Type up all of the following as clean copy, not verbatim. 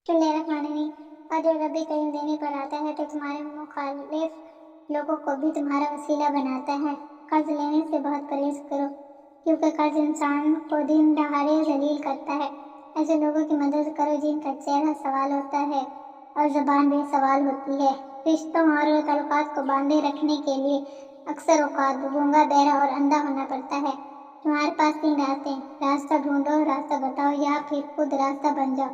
الرحمن اور جب رب کریم دینے پر آتا ہے تو تمہارے مخالف لوگوں کو بھی تمہارا وسیلہ بناتا ہے۔ قرض لینے سے بہت پرہیز کرو کیونکہ قرض انسان کو دن دہاڑے ذلیل کرتا ہے۔ ایسے لوگوں کی مدد کرو جن کا چہرہ سوال ہوتا ہے اور زبان بے سوال ہوتی ہے۔ رشتوں اور تعلقات کو باندھے رکھنے کے لیے اکثر اوقات گونگا، بہرا اور اندھا ہونا پڑتا ہے۔ تمہارے پاس 3 راستے ہیں، راستہ ڈھونڈو، راستہ بتاؤ یا پھر خود راستہ بن جاؤ۔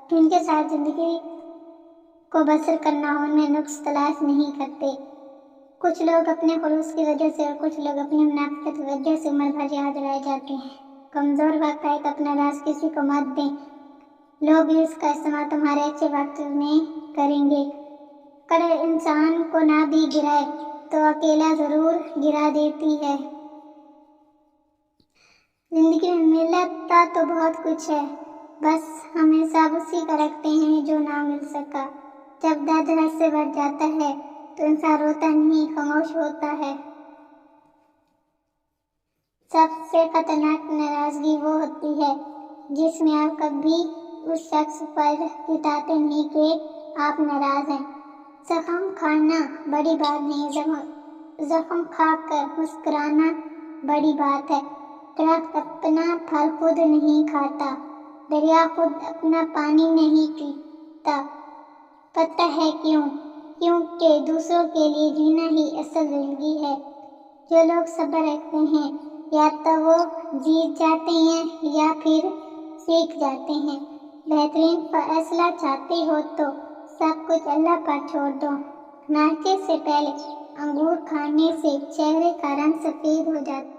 جن کے ساتھ زندگی کو بسر کرنا ہو ان میں نقص تلاش نہیں کرتے۔ کچھ لوگ اپنے خلوص کی وجہ سے اور کچھ لوگ اپنی منافقت کی وجہ سے عمر بھر یاد رہ جاتے ہیں۔ کمزور وقت آئے تو اپنا راز کسی کو مت دیں، لوگ اس کا استعمال تمہارے اچھے وقت میں کریں گے۔ کڑ انسان کو نہ بھی گرائے تو اکیلا ضرور گرا دیتی ہے۔ زندگی میں ملتا تو بہت کچھ ہے، بس ہم حساب اسی کا رکھتے ہیں جو نہ مل سکا۔ جب درد حد سے بڑھ جاتا ہے تو انسان روتا نہیں، خاموش ہوتا ہے۔ سب سے خطرناک ناراضگی وہ ہوتی ہے جس میں آپ کبھی اس شخص پر جتاتے نہیں کہ آپ ناراض ہیں۔ زخم کھانا بڑی بات نہیں، زخم کھا کر مسکرانا بڑی بات ہے۔ درخت اپنا پھل خود نہیں کھاتا، دریا خود اپنا پانی نہیں پیتا۔ پتہ ہے کیوں؟ کیونکہ دوسروں کے لیے جینا ہی اصل زندگی ہے۔ جو لوگ صبر رکھتے ہیں یا تو وہ جیت جاتے ہیں یا پھر سیکھ جاتے ہیں۔ بہترین فیصلہ چاہتے ہو تو سب کچھ اللہ پر چھوڑ دو۔ ناشتے سے پہلے انگور کھانے سے چہرے کا رنگ سفید ہو جاتا ہے۔